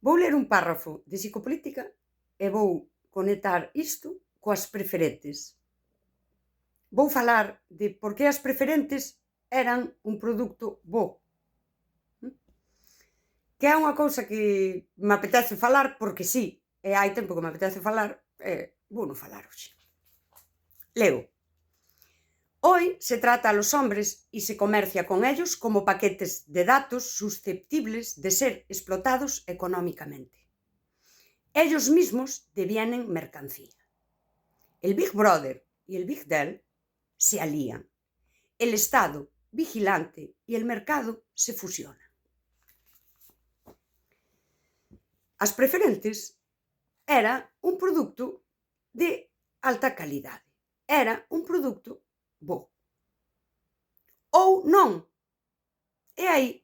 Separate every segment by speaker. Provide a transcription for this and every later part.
Speaker 1: Vou ler un párrafo de psicopolítica e vou conectar isto coas preferentes. Vou falar de por que as preferentes eran un produto bo, que é unha cousa que me apetece falar porque sí, e hai tempo que me apetece falar, vouno falar hoxe. Leo. Hoy se trata a los hombres y se comercia con ellos como paquetes de datos susceptibles de ser explotados económicamente. Ellos mismos devienen mercancía. El Big Brother y el Big Deal se alían. El Estado vigilante y el mercado se fusionan. As preferentes era un produto de alta calidade. Era un produto bo. Ou non. E hai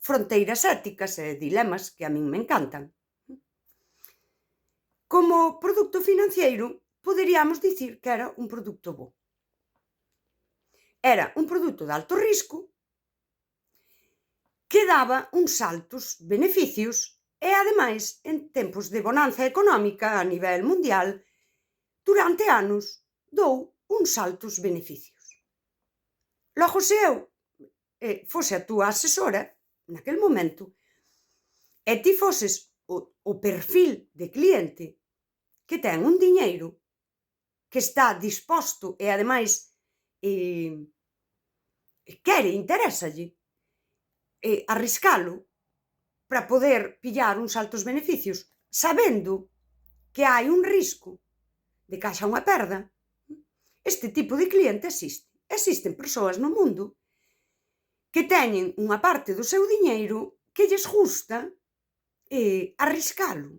Speaker 1: fronteiras éticas e dilemas que a min me encantan. Como produto financiero, poderíamos dicir que era un produto bo. Era un produto de alto risco que daba uns altos beneficios e, ademais, en tempos de bonanza económica a nivel mundial, durante anos dou uns altos beneficios. Logo, se eu fose a túa asesora, naquel momento, e ti foses o perfil de cliente que ten un diñeiro que está disposto e, ademais, quere, interésalle, arriscalo para poder pillar uns altos beneficios, sabendo que hai un risco de que haxa unha perda, este tipo de cliente existe. Existen persoas no mundo que teñen unha parte do seu diñeiro que lles gusta arriscalo.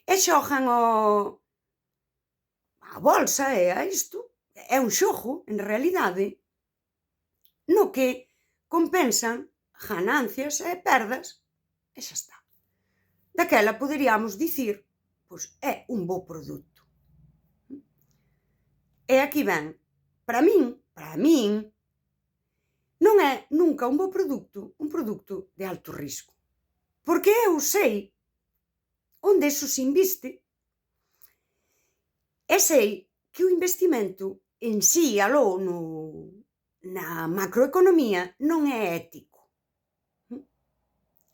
Speaker 1: E xogan á bolsa e a isto. É un xogo, en realidade, no que compensan ganancias e perdas e xa está. Daquela poderíamos dicir, pois é un bo produto. E aquí ven, para min, non é nunca un bo produto, un produto de alto risco. Porque eu sei onde eso se inviste e sei que o investimento en sí, aló, na macroeconomía, non é ético.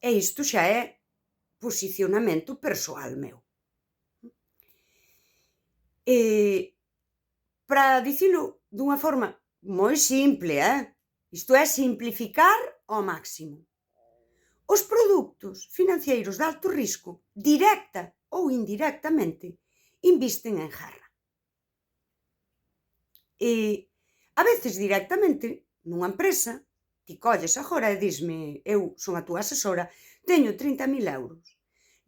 Speaker 1: E isto xa é posicionamento persoal meu. Para dicilo dunha forma moi simple, isto é simplificar ao máximo. Os produtos financeiros de alto risco, directa ou indirectamente, invisten en jarra. E a veces directamente nunha empresa, ti colles agora e disme, eu son a túa asesora, teño 30.000 euros.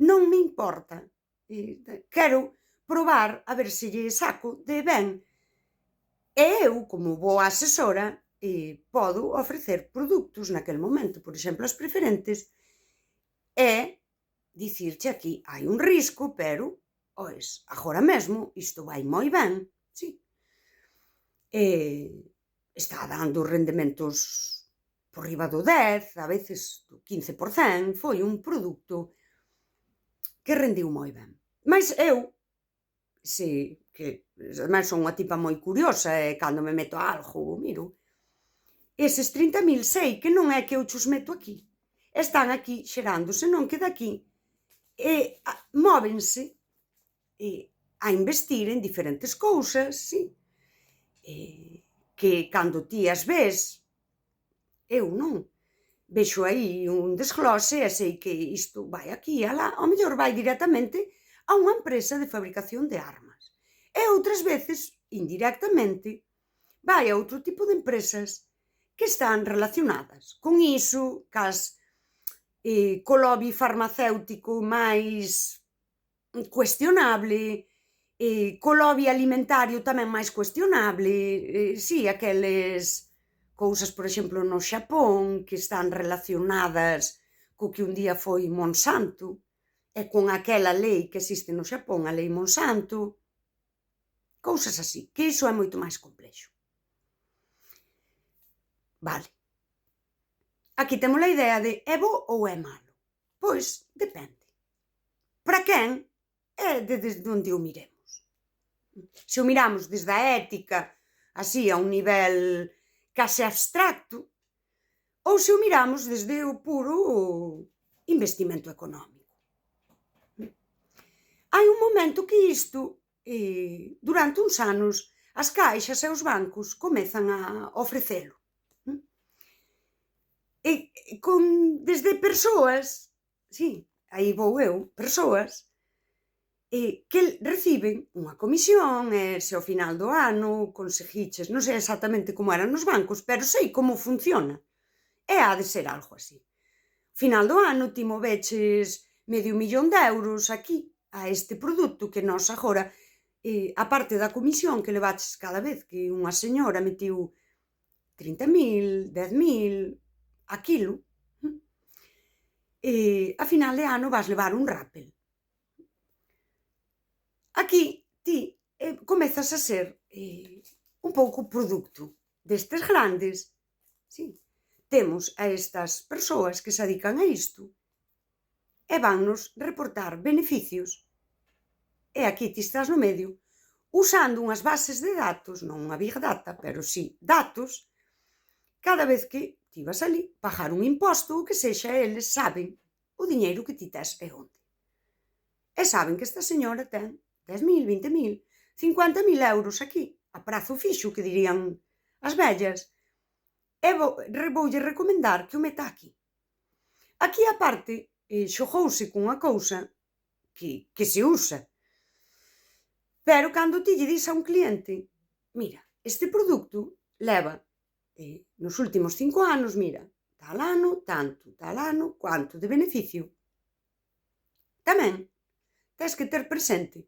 Speaker 1: Non me importa, quero probar a ver se lle saco de ben. E eu, como boa asesora, podo ofrecer produtos naquel momento, por exemplo, as preferentes, e dicirche aquí hai un risco, pero, ois, agora mesmo isto vai moi ben, sí. Está dando rendementos por riba do 10, a veces do 15%, foi un produto que rendiu moi ben. Mais eu, que ademais son unha tipa moi curiosa e cando me meto a algo, miro, eses 30.000 sei que non é que eu chos meto aquí. Están aquí xerándose, non que daqui móvense a investir en diferentes cousas, sí, que cando ti as ves, eu non, vexo aí un desglose e sei que isto vai aquí e alá, ao mellor vai directamente a unha empresa de fabricación de armas. E outras veces, indirectamente, vai a outro tipo de empresas que están relacionadas con iso, co lobby farmacéutico máis cuestionable, co lobby alimentario tamén máis cuestionable, si, aqueles cousas, por exemplo, no Xapón, que están relacionadas co que un día foi Monsanto, e con aquela lei que existe no Xapón, a lei Monsanto, cousas así, que iso é moito máis complexo. Vale. Aquí temos a idea de é bo ou é malo. Pois, depende. Para quen é desde onde o miremos. Se o miramos desde a ética, así a un nivel case abstracto, ou se o miramos desde o puro investimento económico. Hai un momento que isto, durante uns anos, as caixas e os bancos comezan a ofrecelo. Desde persoas, sí, aí vou eu, persoas que reciben unha comisión e se ao final do ano conseguiches, non sei exactamente como eran nos bancos, pero sei como funciona. E ha de ser algo así. Final do ano ti moveches medio millón de euros aquí a este produto que nós agora, a parte da comisión que levaches cada vez que unha señora metiu 30.000, 10.000, aquilo, a final de ano vas levar un rappel. Aquí ti comezas a ser un pouco produto destes grandes, sí. Temos a estas persoas que se adican a isto e vannos reportar beneficios. E aquí ti estás no medio usando unhas bases de datos, non unha big data, pero sí datos, cada vez que ti vas ali pagar un imposto ou que sexa, eles saben o diñeiro que ti tes e onde. E saben que esta señora ten 10.000, 20.000, 50.000 euros aquí, a prazo fixo, que dirían as vellas, e voulle recomendar que o meta aquí. Aquí, a parte, xogouse cunha cousa que se usa, pero cando ti lle dis a un cliente, mira, este produto leva nos últimos 5 anos, mira, tal ano, tanto, tal ano, quanto de beneficio. Tamén tes que ter presente,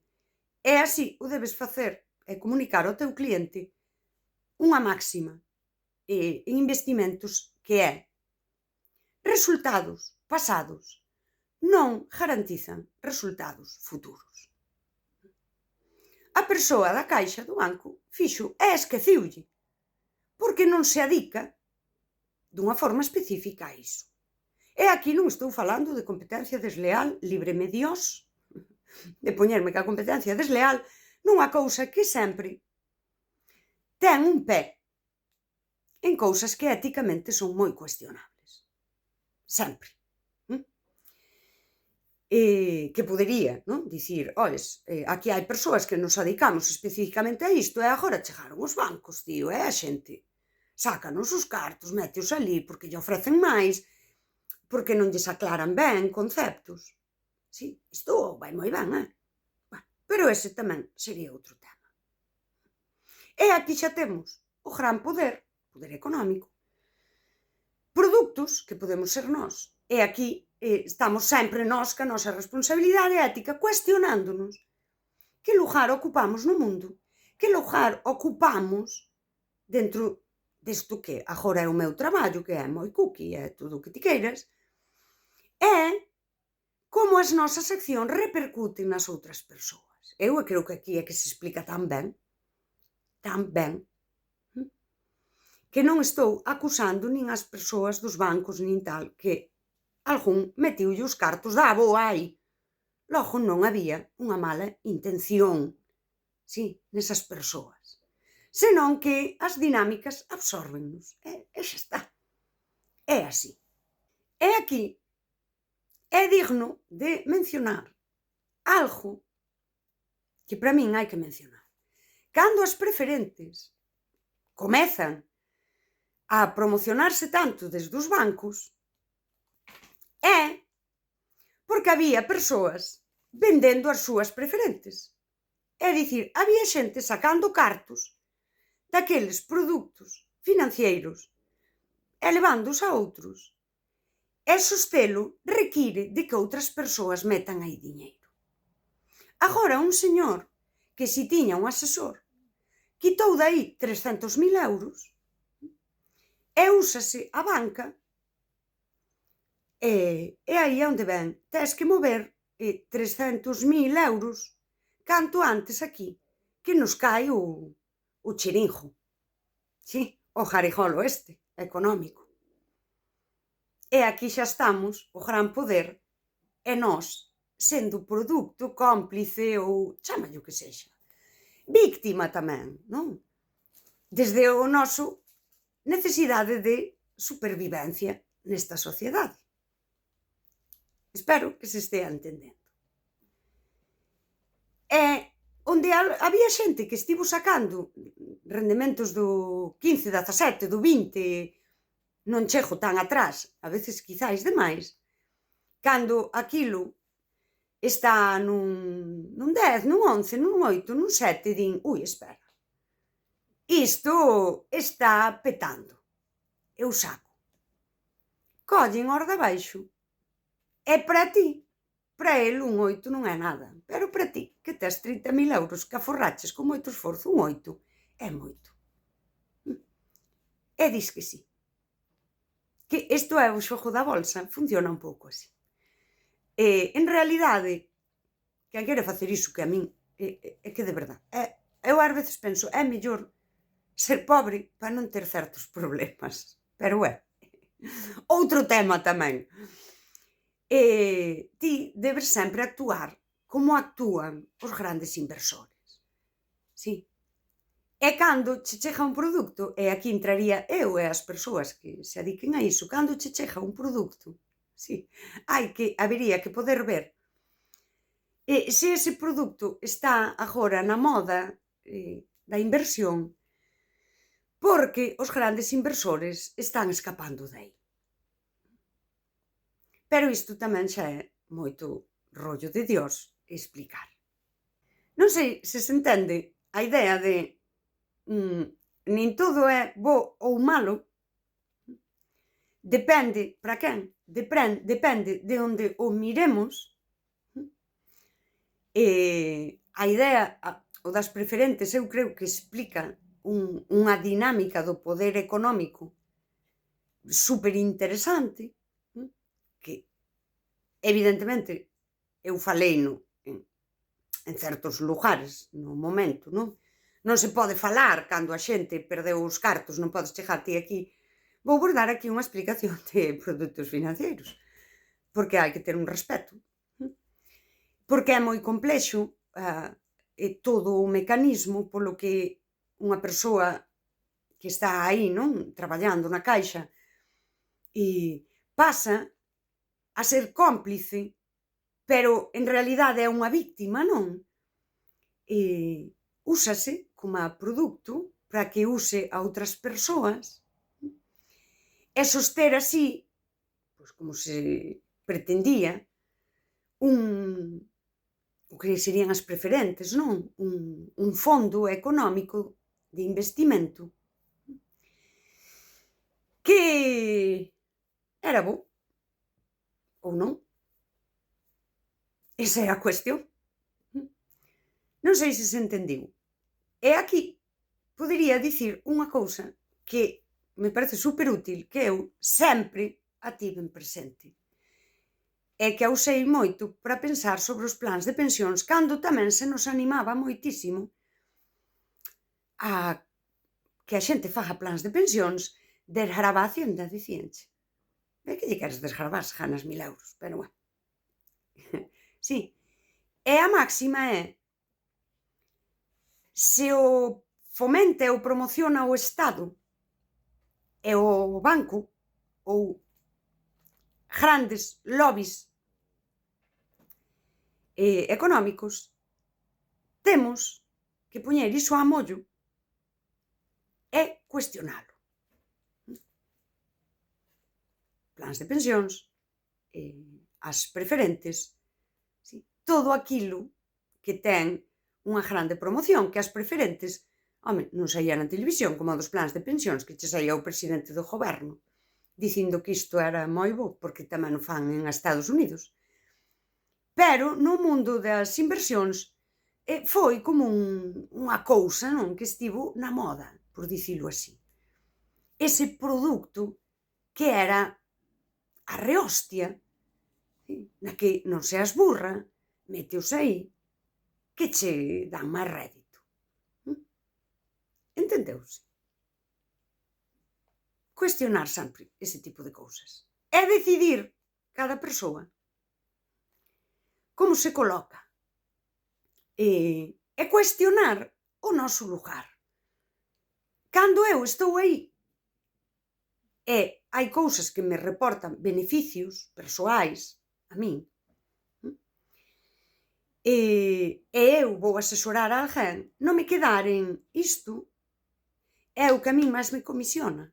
Speaker 1: e así o debes facer e comunicar ao teu cliente unha máxima en investimentos que é: resultados pasados non garantizan resultados futuros. A persoa da caixa do banco fixo e esqueciulle, porque non se adica dunha forma específica a iso. E aquí non estou falando de competencia desleal, líbreme Dios de poñerme ca competencia desleal nunha cousa que sempre ten un pé en cousas que éticamente son moi cuestionables. Sempre. Que podería, non? Dicir, oles, aquí hai persoas que nos adicamos especificamente a isto e agora chegaron os bancos, tío, e a xente sácanos os cartos, méteos ali porque lle ofrecen máis, porque non lles aclaran ben conceptos. Sí, isto vai moi ben, Bueno, pero ese tamén sería outro tema. E aquí xa temos o gran poder económico, produtos que podemos ser nós. E aquí estamos sempre nós ca nosa responsabilidade ética cuestionándonos que lugar ocupamos no mundo, que lugar ocupamos dentro desto que agora é o meu traballo, que é moi cookie, é todo o que ti queiras, e como as nosas accións repercuten nas outras persoas. Eu creo que aquí é que se explica tan ben, que non estou acusando nin as persoas dos bancos nin tal, que algún metiulle os cartos da avoa aí. Logo non había unha mala intención, sí, nesas persoas, senón que as dinámicas absórbennos, e xa está. É así. E aquí é digno de mencionar algo que para min hai que mencionar. Cando as preferentes comezan a promocionarse tanto desde os bancos, é porque había persoas vendendo as súas preferentes. É dicir, había xente sacando cartos daqueles produtos financeiros e levándoos a outros. E sostelo require de que outras persoas metan aí diñeiro. Agora, un señor que si tiña un asesor quitou dai 300.000 euros e úsase a banca e aí é onde ven. Tes que mover 300.000 euros canto antes aquí, que nos cae o chirinjo. Sí, o jarijolo económico. E aquí xa estamos, o gran poder E nós, sendo produto, cómplice ou chámalle o que sexa, víctima tamén, non? Desde o noso necesidade de supervivencia nesta sociedade. Espero que se estea entendendo. E onde había xente que estivo sacando rendementos do 15, 17, do 20, non chego tan atrás, a veces quizáis demais, cando aquilo está nun 10, nun 11, nun 8, nun 7, din, ui, espera, isto está petando, eu saco. Collen orde abaixo, e para ti, para el un 8 non é nada, pero para ti, que tes 30.000 euros que aforraches con moito esforzo, un 8 é moito. E dis que sí. Que isto é o xogo da bolsa, funciona un pouco así. En realidade, quen quere facer iso, que a min, é que de verdade, eu ás veces penso, é mellor ser pobre para non ter certos problemas, pero é. Outro tema tamén. Ti debes sempre actuar como actúan os grandes inversores. Si. E cando che chega un produto, e aquí entraría eu e as persoas que se adiquen a iso, cando che chega un produto, si, habería que poder ver se ese produto está agora na moda da inversión, porque os grandes inversores están escapando de aí. Pero isto tamén xa é moito rollo de Dios explicar. Non sei se se entende a idea de nin todo é bo ou malo, depende para quen, depende de onde o miremos. A idea o das preferentes eu creo que explica unha dinámica do poder económico superinteresante, que evidentemente eu faleino en certos lugares no momento, non? Non se pode falar cando a xente perdeu os cartos, non podes chegar ti aquí. Vou vos dar aquí unha explicación de produtos financeiros, porque hai que ter un respeto. Porque é moi complexo todo o mecanismo polo que unha persoa que está aí, non, traballando na caixa, pasa a ser cómplice, pero en realidade é unha víctima, non? Úsase como produto para que use a outras persoas e soster así, pois como se pretendía, o que serían as preferentes, non? Un fondo económico de investimento que era bo ou non. Esa é a cuestión. Non sei se se entendiu. E aquí podería dicir unha cousa que me parece superútil, que eu sempre a tiven presente. E que a usei moito para pensar sobre os plans de pensións, cando tamén se nos animaba moitísimo a que a xente faga plans de pensións, desgrava a Hacienda, dicíanche. E que lle queres desgravar se ganas 1.000 euros? Pero bueno. Sí. E a máxima é, se o fomenta e o promociona o Estado e o banco ou grandes lobbies económicos, temos que poñer iso a mollo e cuestionalo. Plans de pensións, as preferentes, sí, todo aquilo que ten unha grande promoción, que as preferentes, non saía na televisión como a dos plans de pensións, que che saía o presidente do goberno dicindo que isto era moi bo, porque tamén o fan en Estados Unidos. Pero no mundo das inversións foi como unha cousa, non, que estivo na moda, por dicilo así. Ese produto que era a rehostia, na que non seas burra, méteos aí, que che dan máis rédito. Entendeuse? Cuestionar sempre ese tipo de cousas. E decidir cada persoa como se coloca e cuestionar o noso lugar. Cando eu estou aí e hai cousas que me reportan beneficios persoais a min, e eu vou asesorar a alguén, non me quedar en isto é o que a min máis me comisiona,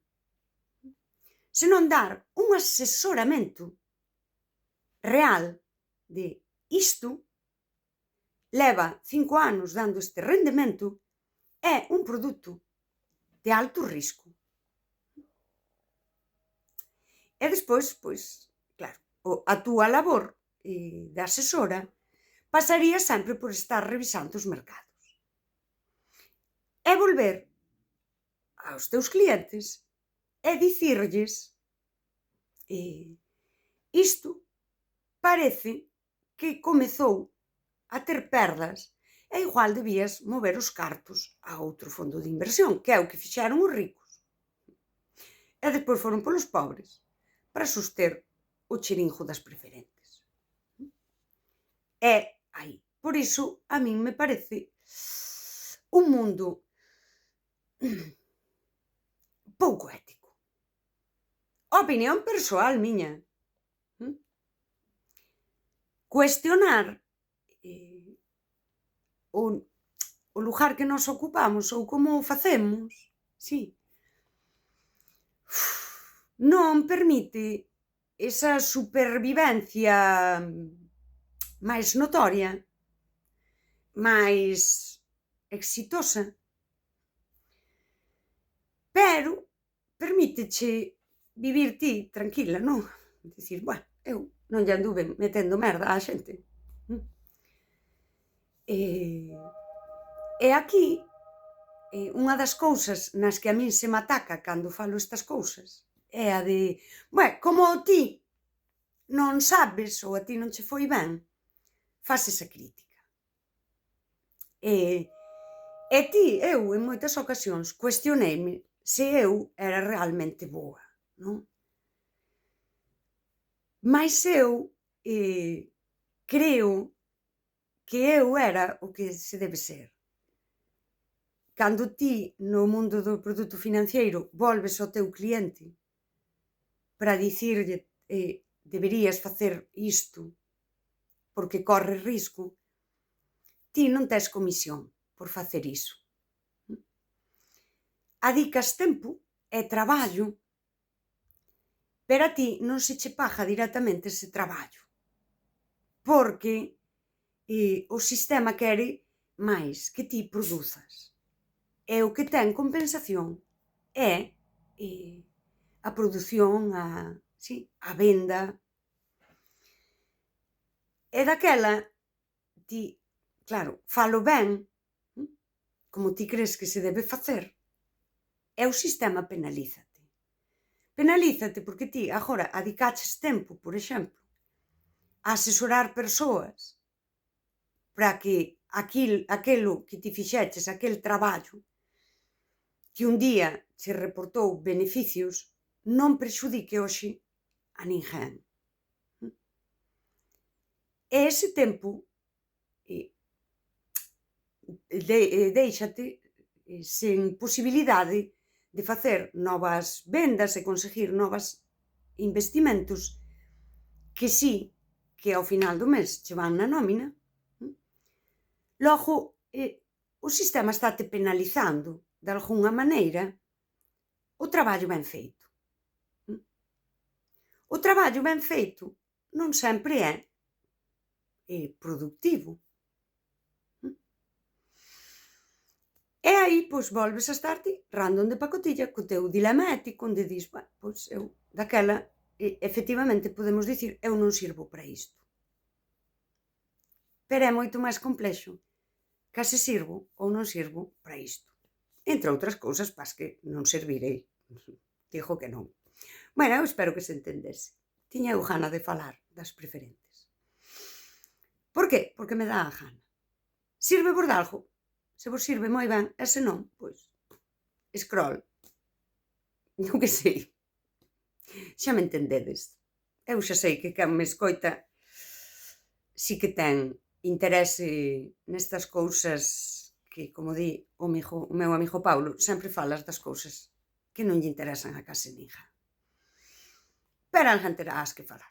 Speaker 1: senón dar un asesoramento real de isto leva 5 anos dando este rendemento, é un produto de alto risco. E despois, pois, claro, a túa labor de asesora pasaría sempre por estar revisando os mercados e volver aos teus clientes e dicirlles isto parece que comezou a ter perdas e igual debías mover os cartos a outro fondo de inversión, que é o que fixeron os ricos. E despois foron polos pobres para soster o chirinjo das preferentes. É aí. Por iso, a min me parece un mundo pouco ético. Opinión persoal miña. Cuestionar o lugar que nós ocupamos ou como o facemos, si, non permite esa supervivencia máis notoria, máis exitosa, pero permíteche vivir ti tranquila, non? Dicir, bueno, eu non lle anduve metendo merda á xente. E aquí, unha das cousas nas que a min se me ataca cando falo estas cousas é a de, como ti non sabes ou a ti non che foi ben, fas esa crítica. E ti, eu, en moitas ocasións, cuestioneime se eu era realmente boa, non? Mais eu creo que eu era o que se debe ser. Cando ti, no mundo do produto financeiro, volves ao teu cliente para dicirlle deberías facer isto porque corres risco, ti non tes comisión por facer iso. Adicas tempo e traballo, pero a ti non se che paga directamente ese traballo, porque o sistema quere máis que ti produzas. E o que ten compensación é a produción, a venda. E daquela, ti, claro, falo ben, como ti crees que se debe facer, e o sistema penalízate. Penalízate porque ti agora adicaches tempo, por exemplo, a asesorar persoas para que aquelo que ti fixeches, aquel traballo, que un día che reportou beneficios, non prexudique hoxe a ninguén. E ese tempo déixate sen posibilidade de facer novas vendas e conseguir novos investimentos que sí, que ao final do mes che van na nómina. Logo, o sistema estate penalizando, de algunha maneira, o traballo ben feito. O traballo ben feito non sempre é productivo. E aí, pois, volves a estar ti, random de pacotilla, co teu dilema ético, onde dis, pois, eu, daquela, efectivamente, podemos dicir, eu non sirvo para isto. Pero é moito máis complexo, case sirvo ou non sirvo para isto. Entre outras cousas, pas que non servirei. Digo que non. Bueno, eu espero que se entendese. Tiña eu gana de falar das preferentes. Por qué? Porque me dá a gana. Sirve vos de algo? Se vos sirve moi ben, e se non, pois, scroll. Non que sei. Xa me entendedes. Eu xa sei que quen me escoita, si si que ten interese nestas cousas que, como di o meu amigo Paulo, sempre falas das cousas que non lle interesan a case ninguén. Pero alguén terás que falar.